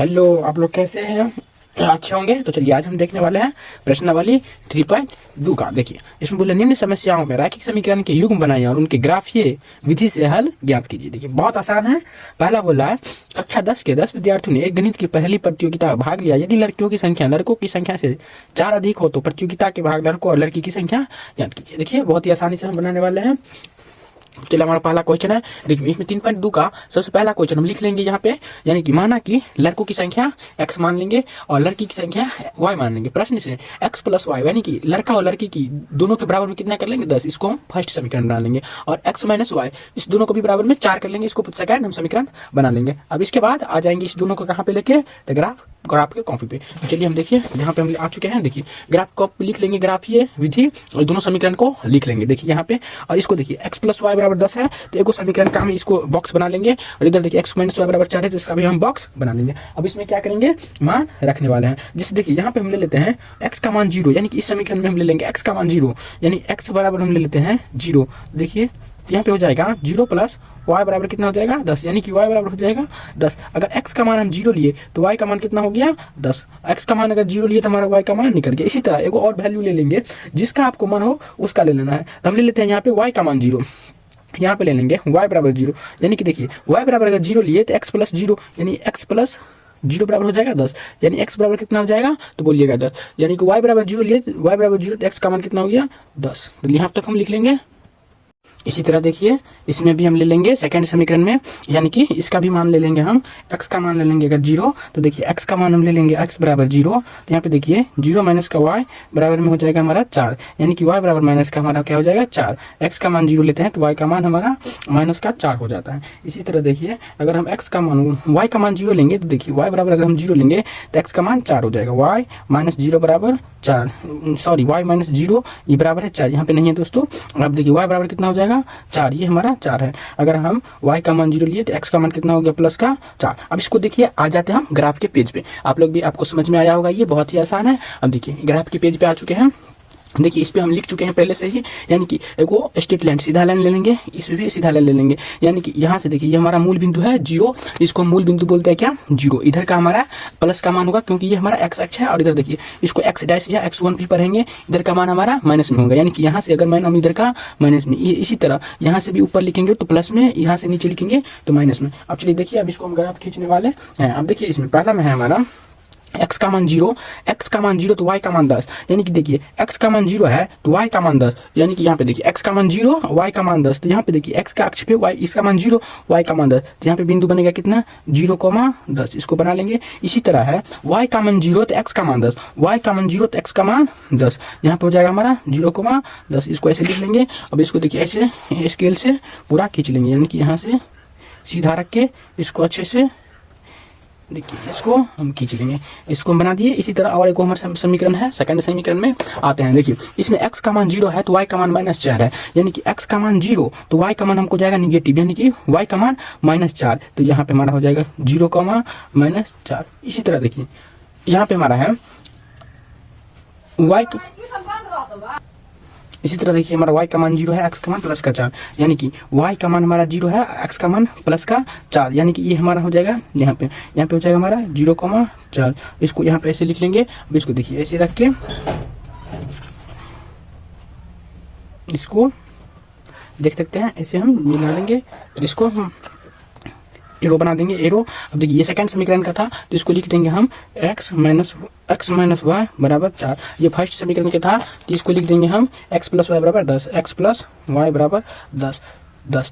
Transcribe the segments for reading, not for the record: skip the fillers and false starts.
Hello, आप लोग कैसे हैं? अच्छे होंगे। तो चलिए आज हम देखने वाले हैं प्रश्नावली 3.2 का। देखिए इसमें बोले निम्न समस्याओं में रैखिक समीकरण के युग्म बनाइए और उनके ग्राफीय विधि से हल ज्ञात कीजिए। देखिए बहुत आसान है। पहला बोला है कक्षा 10 के 10 विद्यार्थियों ने एक गणित की पहली प्रतियोगिता में भाग लिया। यदि लड़कियों की संख्या लड़कों की संख्या से 4 अधिक हो तो प्रतियोगिता के भाग लड़कों और लड़की की संख्या ज्ञात कीजिए। देखिए बहुत ही आसानी से हम बनाने वाले हैं। चलिए हमारा पहला क्वेश्चन है। देखिए इसमें 3.2 का सबसे पहला क्वेश्चन हम लिख लेंगे यहाँ पे, यानी कि माना कि लड़कों की संख्या x मान लेंगे और लड़की की संख्या y मान लेंगे। प्रश्न से x प्लस वाई यानी कि लड़का और लड़की की दोनों के बराबर में कितना कर लेंगे 10, इसको हम फर्स्ट समीकरण बना लेंगे। और x माइनस वाई इस दोनों को भी बराबर में 4 कर लेंगे, इसको सेकंड हम समीकरण बना लेंगे। अब इसके बाद आ जाएंगे इस दोनों को कहाँ पे लेके, तो ग्राफ के कॉपी पे। तो चलिए हम देखिए यहाँ पे हम आ चुके हैं। देखिए ग्राफ कॉपी लिख लेंगे, ग्राफ ये विधि और दोनों समीकरण को लिख लेंगे। देखिए यहाँ पे और इसको देखिए x प्लस वाई बराबर 10 है तो एक समीकरण का हम इसको बॉक्स बना लेंगे और इधर देखिए x माइनस वाई बराबर 4 है तो इसका भी हम बॉक्स बना लेंगे। अब इसमें क्या करेंगे, मान रखने वाले हैं। जिससे देखिए यहाँ पे हम ले लेते हैं x का मान 0, यानी कि इस समीकरण में हम ले लेंगे x का मान 0, यानी x बराबर हम ले लेते हैं 0। देखिए यहाँ पे हो जाएगा 0 प्लस y बराबर कितना हो जाएगा 10, यानी कि y बराबर हो जाएगा 10। अगर x का मान हम 0 लिए तो y का मान कितना हो गया 10। x का मान अगर 0 लिए तो हमारा y का मान निकल गया। इसी तरह एक और वैल्यू ले लेंगे, जिसका आपको मन हो उसका ले लेना है। तो हम ले लेते हैं यहाँ पे y का मान 0, यहाँ पे ले लेंगे y बराबर 0, यानी कि देखिए y बराबर अगर 0 लिए तो x प्लस 0 यानी x प्लस 0 बराबर हो जाएगा 10, यानी x बराबर कितना हो जाएगा तो बोलिएगा 10, यानी कि y बराबर 0 लिए y बराबर 0 तो x का मान कितना हो गया 10। तो यहाँ तक हम लिख लेंगे। इसी तरह देखिए इसमें भी हम ले लेंगे सेकंड समीकरण में, यानी कि इसका भी मान ले लेंगे हम। x का मान ले लेंगे अगर 0 तो देखिए x का मान हम ले लेंगे x बराबर 0, तो यहाँ पे देखिए 0 माइनस का y बराबर में हो जाएगा हमारा 4, यानी कि y बराबर माइनस का हमारा क्या हो जाएगा 4। x का मान 0 लेते हैं तो y का मान हमारा माइनस का 4 हो जाता है। इसी तरह देखिए अगर हम x का मान y का मान 0 लेंगे तो देखिए y बराबर अगर हम 0 लेंगे तो x का मान 4 हो जाएगा। y माइनस 0 बराबर 4, सॉरी y माइनस 0 ये बराबर है 4, यहाँ पे नहीं है दोस्तों। अब देखिए y बराबर कितना हो जाएगा 4, ये हमारा 4 है। अगर हम y का मान 0 लिए तो x का मान कितना हो गया प्लस का 4। अब इसको देखिए आ जाते हैं हम ग्राफ के पेज पे। आप लोग भी आपको समझ में आया होगा, ये बहुत ही आसान है। अब देखिए ग्राफ के पेज पे आ चुके हैं। देखिए इस पे हम लिख चुके हैं पहले से ही, यानी कि एक वो स्ट्रेट लाइन सीधा लाइन ले लेंगे, इसमें भी सीधा लाइन ले लेंगे। यानी कि यहाँ से देखिए ये हमारा मूल बिंदु है 0, इसको मूल बिंदु बोलते हैं क्या 0। इधर का हमारा प्लस का मान होगा क्योंकि ये हमारा x अक्ष है, और इधर देखिए इसको x डैश या x1 भी पढ़ेंगे, इधर का मान हमारा माइनस में होगा, यानी कि यहाँ से अगर मान हम इधर का माइनस में, इसी तरह यहाँ से भी ऊपर लिखेंगे तो प्लस में, यहाँ से नीचे लिखेंगे तो माइनस में। अब चलिए देखिए अब इसको हम ग्राफ खींचने वाले हैं। अब देखिए इसमें पहला में है हमारा x का मान 0, x का मान 0 तो y का मान 10, यानी कि देखिए x का मान 0 है तो y का मान 10, यानी कि यहाँ पे देखिए x का मान 0 y का मान 10, तो यहाँ पे देखिए x का अक्ष पे y इसका मान 0 y का मान 10, तो यहाँ पे बिंदु बनेगा कितना 0,10, इसको बना लेंगे। इसी तरह है y का मान 0 तो x का मान 10, y का मान 0 तो x का मान 10, यहाँ पे हो जाएगा हमारा 0,10, इसको ऐसे लिख लेंगे। अब इसको देखिए ऐसे स्केल से पूरा खींच लेंगे, यानी कि यहाँ से सीधा रख के इसको अच्छे से देखिए इसको हम खींच लेंगे, इसको हम बना दिए। इसी तरह और एक हमारा समीकरण है, सेकंड समीकरण में आते हैं। देखिए इसमें x का मान 0 है तो y का मान -4 है, यानी कि x का मान 0 तो y का मान हमको जाएगा निगेटिव, यानी कि y का मान -4, तो यहाँ पे हमारा हो जाएगा 0,-4। इसी तरह देखिए यहाँ पे हमारा है y, इसी तरह देखिए हमारा y का मान 0 है, x का मान प्लस का 4, यानी कि y का मान हमारा 0 है, x का मान प्लस का 4, यानी कि ये हमारा हो जाएगा यहाँ पे हो जाएगा हमारा 0,4। इसको यहाँ पे ऐसे लिख लेंगे। अब इसको देखिए ऐसे रख के इसको देख सकते हैं, ऐसे हम मिला देंगे, इसको हम एरो बना देंगे एरो। अब देखिए ये सेकंड समीकरण का था तो इसको लिख देंगे हम x माइनस वाई बराबर 4। ये फर्स्ट समीकरण का था तो इसको लिख देंगे हम x प्लस वाई बराबर 10, x प्लस वाई बराबर 10।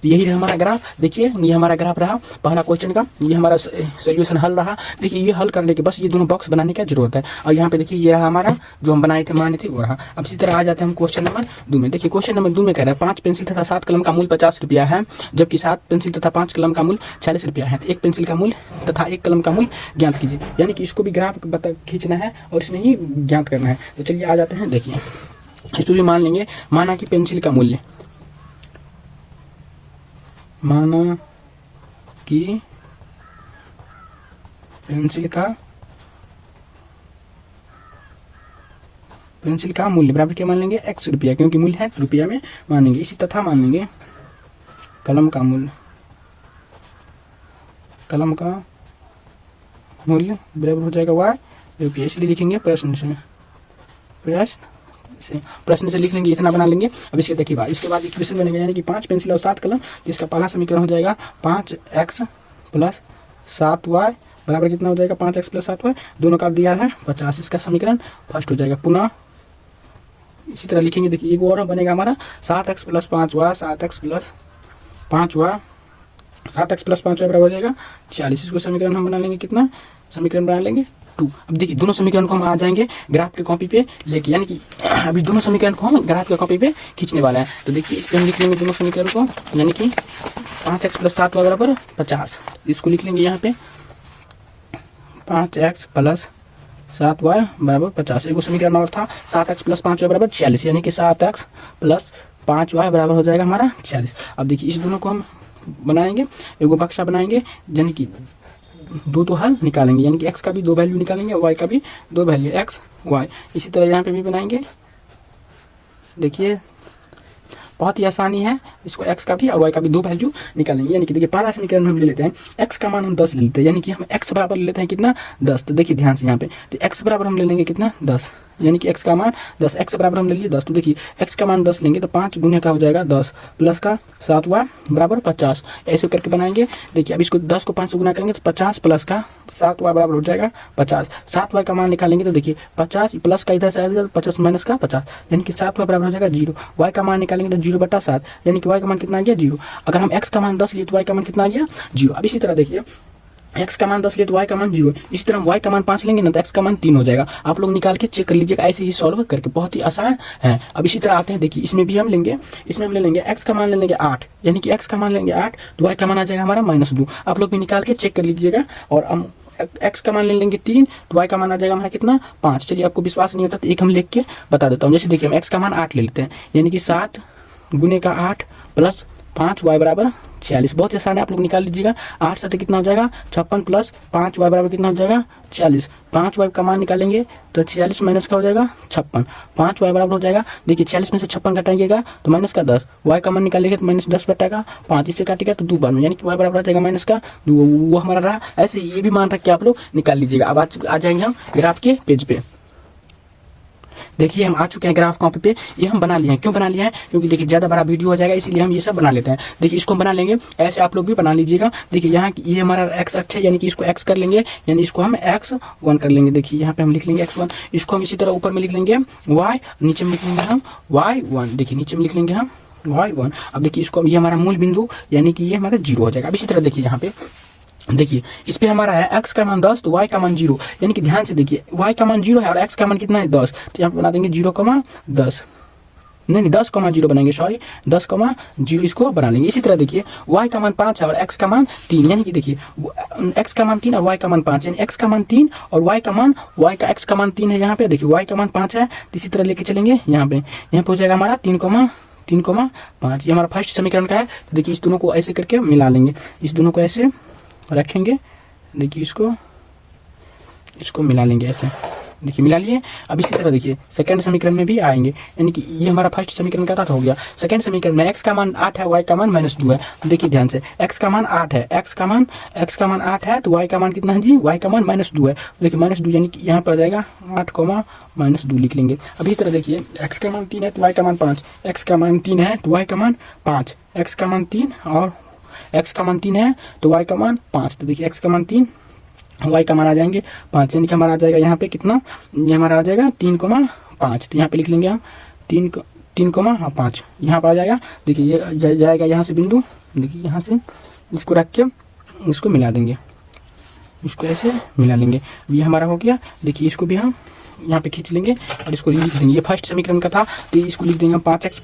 यही रहा हमारा ग्राफ। देखिए ये हमारा ग्राफ रहा पहला क्वेश्चन का, ये हमारा सोल्यूशन हल रहा। देखिए ये हल करने के बस ये दोनों बॉक्स बनाने की जरूरत है। और यहाँ पे देखिए ये रहा हमारा जो हम बनाए थे माने थे वो रहा। अब इसी तरह आ जाते हैं हम क्वेश्चन नंबर 2 में। देखिए क्वेश्चन नंबर 2 में कह रहा है 5 पेंसिल तथा 7 कलम का मूल्य 50 रुपया है, जबकि 7 पेंसिल तथा 5 कलम का मूल्य 40 रुपया है। तो एक पेंसिल का मूल्य तथा एक कलम का मूल्य ज्ञात कीजिए, यानी कि इसको भी ग्राफ खींचना है और इसमें ही ज्ञात करना है। तो चलिए आ जाते हैं। देखिए इसको भी मान लेंगे, माना कि पेंसिल का मूल्य, माना कि पेंसिल का मूल्य बराबर क्या मान लेंगे x रुपया, क्योंकि मूल्य है तो रुपया में मानेंगे। इसी तथा मान लेंगे कलम का मूल्य, कलम का मूल्य बराबर हो जाएगा y रुपये, इसलिए लिखेंगे प्रश्न से लिख लेंगे, इतना बना लेंगे। अब इसके देखिए बाद इसके बाद इक्वेशन बनेगा, यानी कि 5 पेंसिल और 7 कलम, जिसका पहला समीकरण हो जाएगा 5x प्लस 7y बराबर कितना हो जाएगा 5x प्लस 7y, दोनों का दिया है 50, इसका समीकरण फर्स्ट हो जाएगा। पुनः इसी तरह लिखेंगे, देखिए एक और बनेगा हमारा 7x plus 5y 7x plus 5y बराबर हो जाएगा 46, इसको समीकरण हम बना लेंगे कितना, समीकरण बना लेंगे 2। अब देखिए दोनों समीकरण को हम आ जाएंगे ग्राफ की कॉपी पे लेके, यानी कि अभी दोनों समीकरण को हम ग्राफ की कॉपी पे खींचने वाला है। तो देखिए इस पे हम लिख लेंगे दोनों समीकरण को, यानी कि 5x प्लस 7y बराबर 50, इसको लिख लेंगे यहाँ पे 5x प्लस 7y बराबर 50। एक समीकरण और था 7x प्लस 5y बराबर 46, यानी कि 7x प्लस 5y बराबर हो जाएगा हमारा 46। अब देखिए इस दोनों को हम बनाएंगे, एक बक्सा बनाएंगे, यानी कि दो तो हल निकालेंगे, यानी कि x का भी 2 वैल्यू निकालेंगे और y का भी 2 वैल्यू x y। इसी तरह यहाँ पे भी बनाएंगे, देखिए बहुत ही आसानी है, इसको x का भी और y का भी 2 वैल्यू निकालेंगे। यानी कि देखिए पहला समीकरण हम ले लेते हैं, x का मान हम 10 ले लेते हैं, यानी कि हम x बराबर ले लेते हैं कितना 10। तो देखिए ध्यान से यहाँ पे तो x बराबर हम ले लेंगे कितना 10, यानी कि x का मान 10, x बराबर हम ले लिए 10। तो देखिए x का मान 10 लेंगे तो 5 गुने का हो जाएगा 10 प्लस का 7y बराबर 50, ऐसे करके बनाएंगे। देखिए अब इसको 10 को 5 से गुना करेंगे तो 50 प्लस का 7y बराबर हो जाएगा 50। 7y का मान निकालेंगे तो देखिए 50 प्लस का इधर से आएगा 50 माइनस का 50, यानी कि 7y बराबर हो जाएगा 0। y का मान निकालेंगे तो 0/7, यानी कि y का मान कितना आ गया 0। अगर हम x का मान 10 लिए तो y का मान कितना आ गया 0। अब इसी तरह देखिए x का मान 10 लिए तो y का मान 0, इसी तरह हम y का मान 5 लेंगे ना तो x का मान 3 हो जाएगा। आप लोग निकाल के चेक कर लीजिएगा, ऐसे ही सॉल्व करके, बहुत ही आसान है। अब इसी तरह आते हैं, देखिए इसमें भी हम लेंगे, इसमें हम ले लेंगे x का मान ले लेंगे 8, यानी कि x का मान लेंगे 8 तो y का मान आ जाएगा हमारा -2। आप लोग भी निकाल के चेक कर लीजिएगा। और हम x का मान ले लेंगे 3 तो y का मान आ जाएगा हमारा कितना 5। चलिए आपको विश्वास नहीं होता तो एक हम लिख के बता देता हूँ। जैसे देखिए हम x का मान 8 ले लेते हैं, यानी कि 7 गुने का 8 प्लस 5y बराबर 46, बहुत आसान है, आप लोग निकाल लीजिएगा। 8 से कितना हो जाएगा 56 प्लस 5y बराबर कितना हो जाएगा 40। 5y का मान निकालेंगे तो 46 माइनस का हो जाएगा 56, 5y बराबर हो जाएगा, देखिए 46 में से 56 घटाइएगा तो माइनस का 10, y का मान निकालेंगे तो -10 बटेगा 5, इससे काटेगा तो 2 बन, यानी कि y बराबर आ जाएगा -2, वो हमारा रहा। ऐसे ये भी मान रख के आप लोग निकाल लीजिएगा। अब आ जाएंगे हम ग्राफ के पेज पे। देखिए हम आ चुके हैं ग्राफ कॉपी पे, ये हम बना लिए हैं। क्यों बना लिया है, क्योंकि देखिए ज़्यादा बड़ा वीडियो हो जाएगा, इसीलिए हम ये सब बना लेते हैं। देखिए इसको हम बना लेंगे, ऐसे आप लोग भी बना लीजिएगा। देखिए यहाँ ये हमारा x अक्ष है, यानी कि इसको x कर लेंगे, यानी इसको हम x1 कर लेंगे। देखिए यहाँ पे हम लिख लेंगे x1, इसको हम इसी तरह ऊपर में लिख लेंगे y, नीचे में लिख लेंगे हम y1, देखिए नीचे में लिख लेंगे हम y1। अब देखिए इसको ये हमारा मूल बिंदु, यानी कि ये हमारा 0 हो जाएगा। अब इसी तरह देखिए यहाँ पे देखिए इस पे हमारा है x का मान 10 तो y का मान 0, यानी कि ध्यान से देखिए y का मान 0 है और x का मान कितना है 10, तो यहाँ पे बना देंगे 0,10, नहीं 10,0 बनाएंगे, सॉरी 10,0 इसको बना लेंगे। इसी तरह देखिए y का मान 5 है और x का मान 3, यानी कि देखिए x का मान 3 और y का मान 5, यानी x का मान 3 और y का x का मान 3 है। यहाँ पे देखिए y का मान 5 है, तो इसी तरह लेके चलेंगे। यहाँ पे हो जाएगा हमारा 3,5, ये हमारा फर्स्ट समीकरण का है। तो देखिए इस दोनों को ऐसे करके मिला लेंगे, इस दोनों को ऐसे रखेंगे, देखिए इसको मिला लेंगे ऐसे, देखिए मिला लिए। अब इसी तरह देखिए सेकंड समीकरण में भी आएंगे, यानी कि ये हमारा फर्स्ट समीकरण का था तो हो गया। सेकंड समीकरण में x का मान 8 है, y का मान -2 है। देखिए ध्यान से x का मान 8 है, x का मान 8 है तो y का मान कितना है जी, y का मान -2 है। देखिए -2 यानी कि यहाँ पर आ जाएगा 8,-2 लिख लेंगे। अब इस तरह देखिए x का मान 3 है तो y का मान 5, x का मान 3 है तो y का मान 5, x का मान 3 और x का मान 3 है तो y का मान 5। तो देखिए x का मान 3, y का मान आ जाएंगे 5, यानी कि हमारा आ जाएगा यहाँ पे कितना, ये हमारा आ जाएगा 3,5। तो यहाँ पे लिख लेंगे हम 3,5 यहाँ पर आ जाएगा। देखिए ये जाएगा यहाँ से बिंदु, देखिए यहाँ से इसको रख के इसको मिला देंगे, इसको ऐसे मिला लेंगे। ये हमारा हो गया। देखिए इसको भी हम यहाँ पे खींच लेंगे और इसको लिख देंगे। ये फर्स्ट समीकरण का था तो इसको लिख देंगे 5x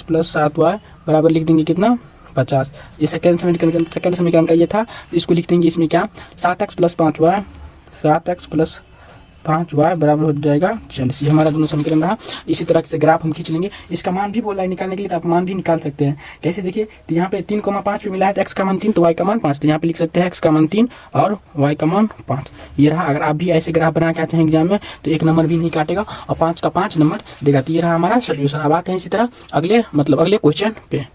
प्लस 7y बराबर लिख देंगे कितना 50। ये सेकंड समीकरण का ये था, तो इसको लिख देंगे इसमें क्या 7x प्लस 5y बराबर हो जाएगा 46। ये हमारा दोनों समीकरण रहा। इसी तरह से ग्राफ हम खींच लेंगे। इसका मान भी बोला है निकालने के लिए, तो आप मान भी निकाल सकते हैं। कैसे देखिए, तो यहाँ पे 3,5 पे मिला है तो x का मान 3 तो y का मान 5, तो यहाँ पे लिख सकते हैं x का मान 3 और y का मान 5। ये रहा। अगर आप भी ऐसे ग्राफ बना के आते हैं एग्जाम में तो 1 नंबर भी नहीं काटेगा और 5 का 5 नंबर देगा। तो ये रहा हमारा सोल्यूशन। अब आते हैं इसी तरह अगले क्वेश्चन पे।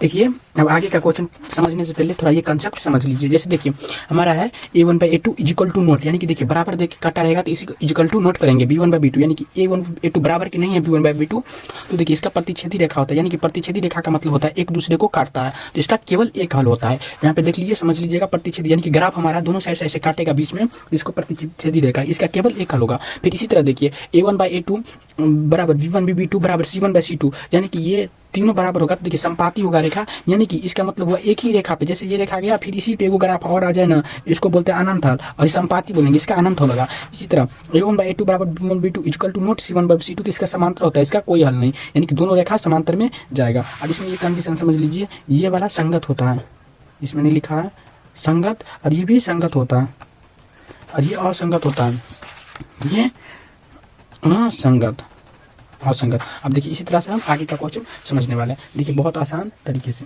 देखिए अब आगे का क्वेश्चन समझने से पहले थोड़ा ये कंसेप्ट समझ लीजिए। जैसे देखिए हमारा है a1/a2 is equal to note, यानी कि देखिए बराबर देखिए काटा रहेगा तो इसी को इज इक्वल टू नोट करेंगे b1/b2, यानी कि a1/a2 बराबर की नहीं है b1/b2। तो देखिए इसका प्रतिच्छेदी रेखा होता है, यानी कि प्रतिच्छेदी रेखा का मतलब होता है एक दूसरे को काटता है, तो इसका केवल एक हल होता है। यहाँ पे देख लीजिए समझ लीजिएगा प्रतिच्छेदी, यानी कि ग्राफ हमारा दोनों साइड से ऐसे काटेगा बीच में, इसको प्रतिच्छेदी रेखा, इसका केवल एक हल होगा। फिर इसी तरह देखिए a1/a2 बराबर b1/b2 बराबर c1/c2, यानी कि ये तीनों बराबर होगा तो देखिए संपाती होगा रेखा, यानी कि इसका मतलब हुआ एक ही रेखा पे जैसे ये रेखा गया फिर इसी पे वो ग्राफ और आ जाए ना, इसको बोलते हैं अनंत हल, और संपाती बोलेंगे, इसका अनंत हल होगा। इसी तरह a1/a2 बराबर b1/b2 equal to note c1/c2, तो इसका समांतर होता है, इसका कोई हल नहीं, यानी कि दोनों रेखा समांतर में जाएगा। अब इसमें ये कंडीशन समझ लीजिए, ये वाला संगत होता है, इसमें नहीं लिखा है संगत, और ये भी संगत होता है, और ये असंगत होता है, ये असंगत। अब देखिए इसी तरह से हम आगे का क्वेश्चन समझने वाले हैं। देखिए बहुत आसान तरीके से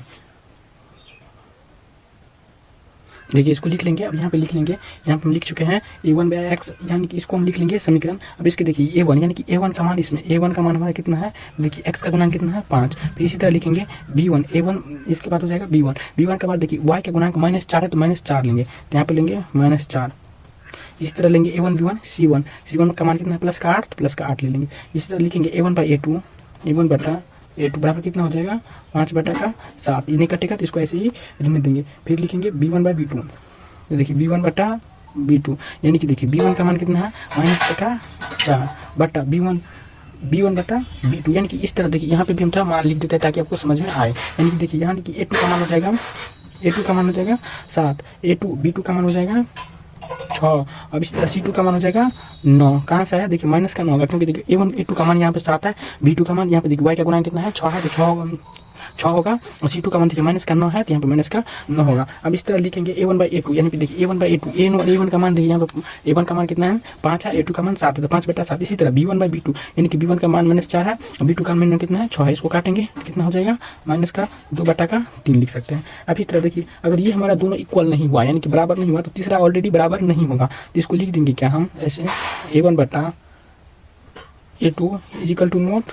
देखिए इसको लिख लेंगे। अब यहाँ पे लिख लेंगे, यहाँ पे हम लिख चुके हैं a1/x, यानी कि इसको हम लिख लेंगे समीकरण। अब इसके देखिए a1, यानी कि a1 का मान, इसमें a1 का मान हमारा कितना है, देखिए x का गुणांक कितना है 5। फिर इसी तरह लिखेंगे b1, a1 इसके बाद हो जाएगा b1 के बाद देखिए y का गुणांक -4 है तो -4 लेंगे, तो यहाँ पे लेंगे -4। इसी तरह लेंगे a1 b1 c1 का मान कितना है प्लस का 8, तो प्लस का 8 ले लेंगे। इसी तरह लिखेंगे a1/a2 बराबर कितना हो जाएगा 5/7, ये नहीं कटेगा तो इसको ऐसे ही रहने देंगे। फिर लिखेंगे b1/b2, तो देखिए b1/b2, यानी कि देखिए b1 का मान कितना है -4 बटा b1/b2, यानी कि इस तरह देखिए यहाँ पे भी हम थोड़ा मान लिख देते हैं ताकि आपको समझ में आए। यानी कि देखिए यहाँ देखिए a2 का मान हो जाएगा 7, b2 का मान हो जाएगा 6। अब इसी तरह c2 का मान हो जाएगा 9। कहाँ से आया देखिए माइनस का 9 होगा, क्योंकि देखिए a2 का मान यहाँ पे 7 है, b2 का मान यहाँ पे देखिए y का गुणांक कितना है 6 है, तो 6 होगा, और c2 का मान देखिए माइनस का 9 है, तो यहाँ पे माइनस का 9 होगा। अब इस तरह लिखेंगे a1/a2, यानी कि देखिए a1/a2 a1 का मान देखिए यहाँ पे a1 का मान कितना है 5 है, a2 का मान 7 है, तो 5/7। इसी तरह b1/b2, यानी कि b1 का मान -4 है और b2 का मान कितना है 6 है, इसको काटेंगे तो कितना हो जाएगा -2/3 लिख सकते हैं। अब इस तरह देखिए अगर ये हमारा दोनों इक्वल नहीं हुआ, यानी कि बराबर नहीं हुआ, तो तीसरा ऑलरेडी बराबर नहीं होगा, तो इसको लिख देंगे क्या हम ऐसे a1/a2 equal to note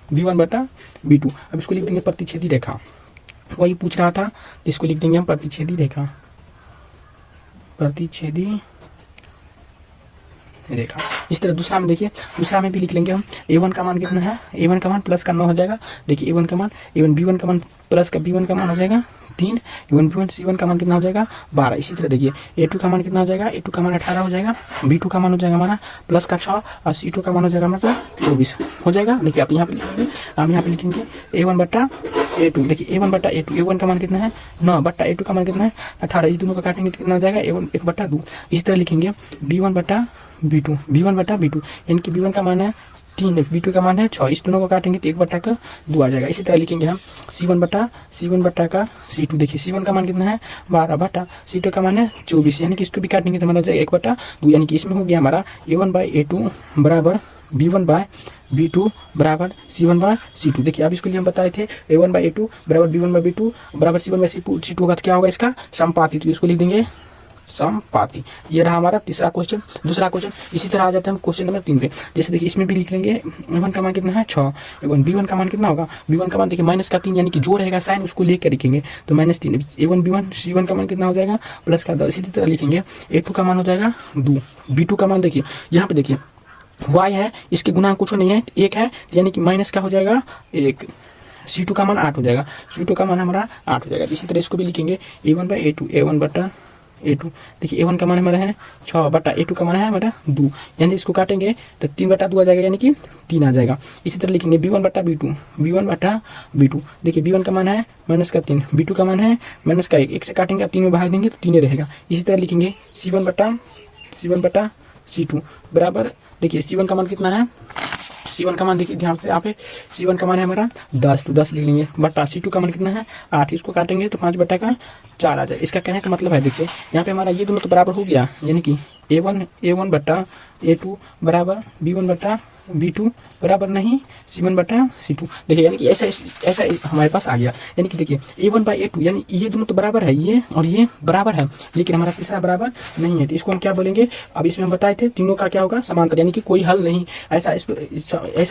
b1/b2। अब इसको लिख देंगे प्रतिच्छेदी रेखा, वही पूछ रहा था, इसको लिख देंगे हम प्रतिच्छेदी रेखा, इस तरह दूसरा में देखिए, दूसरा में भी लिख लेंगे हम a1 का मान कितना है, a1 का मान प्लस का 9 हो जाएगा। देखिए a1 का मान b1 का मान प्लस का b1 का मान हो जाएगा 3, a1 b1 c1 का मान कितना हो जाएगा 12। इसी तरह देखिए a2 का मान कितना हो जाएगा, a2 का मान 18 हो जाएगा, b2 का मान हो जाएगा हमारा प्लस का 6, और c2 का मान हो जाएगा हमारा 24 हो जाएगा। देखिए आप यहाँ पे लिखेंगे, हम यहाँ पे लिखेंगे a1/a2, देखिए a1/a2, a1 का मान कितना है 9 बट्टा a2 का मान कितना है 18, इस दोनों का काटेंगे तो कितना हो जाएगा a1 1/2। इसी तरह लिखेंगे b1/b2, यानी कि b1 का मान है 3, b2 का मान है 6, इस दोनों को काटेंगे तो 1/2 आ जाएगा। इसी तरह लिखेंगे हम c1/c2, देखिए c1 का मान कितना है 12 बटा c2 का मान है 24, यानी कि इसको भी काटेंगे तो हमारा हो जाएगा 1/2, यानी कि इसमें हो गया हमारा a1/a2 बराबर b1/b2 बराबर c1/c2। देखिए अब इसके लिए हम बताए थे a1/a2 बराबर b1/b2 बराबर c1/c2 होगा, तो क्या होगा इसका समपाती, तो इसको लिख देंगे समपाती। ये रहा हमारा तीसरा क्वेश्चन। दूसरा क्वेश्चन इसी तरह आ जाता है हम क्वेश्चन नंबर 3 पे। जैसे देखिए इसमें भी लिख लेंगे a1 का मान कितना है 6, b1 का मान कितना होगा, b1 का मान देखिए -3, यानी कि जो रहेगा साइन उसको लेकर लिखेंगे तो -3, a1 b1 c1 का मान कितना हो जाएगा प्लस का 10। इसी तरह लिखेंगे a2 का मान हो जाएगा 2, b2 का मान देखिए यहाँ पे देखिए y है, इसके गुणांक कुछ नहीं है 1 है, यानी कि माइनस का हो जाएगा 1, c2 का मान 8 हो जाएगा, c2 का मान हमारा 8 हो जाएगा। इसी तरह इसको भी लिखेंगे a1/a2 देखिए a1 का मान हमारा है 6 बटा a2 का मान है हमारा 2, यानी इसको काटेंगे तो 3/2 आ जाएगा, यानी कि 3 आ जाएगा। इसी तरह लिखेंगे b1/b2 देखिए b1 का मान है -3, b2 का मान है -1, 1 से काटेंगे अब 3 में बाहर देंगे तो 3 रहेगा। इसी तरह लिखेंगे c1/c2 बराबर, देखिए c1 का मान कितना है, c1 का मान देखिए ध्यान से आप c1 का मान है हमारा 10, तो 10 लिख लेंगे बटा c2 का मान कितना है 8, इसको काटेंगे तो 5/4 आ जाए। इसका कहने का मतलब है देखिए यहाँ पे हमारा ये दोनों तो बराबर हो गया, यानी कि a1/a2 बराबर b1/b2 बराबर नहीं c1/c2। देखिए यानी कि ऐसा हमारे पास आ गया, यानी कि देखिए a1/a2 यानी ये दोनों तो बराबर है, ये और ये बराबर है, लेकिन हमारा तीसरा बराबर नहीं है, तो इसको हम क्या बोलेंगे, अब इसमें हम बताए थे तीनों का क्या होगा समांतर, यानी कि कोई हल नहीं, ऐसा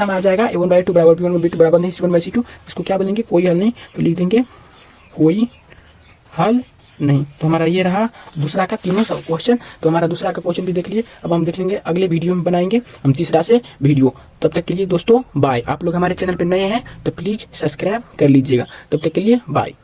में आ जाएगा a1/a2 बराबर b1/b2 बराबर नहीं c1/c2, इसको क्या बोलेंगे कोई हल नहीं, तो लिख देंगे कोई हल नहीं। तो हमारा ये रहा दूसरा का तीनों सब क्वेश्चन। तो हमारा दूसरा का क्वेश्चन भी देख लिए। अब हम देख लेंगे अगले वीडियो में बनाएंगे हम तीसरा से वीडियो। तब तक के लिए दोस्तों बाय। आप लोग हमारे चैनल पर नए हैं तो प्लीज सब्सक्राइब कर लीजिएगा। तब तक के लिए बाय।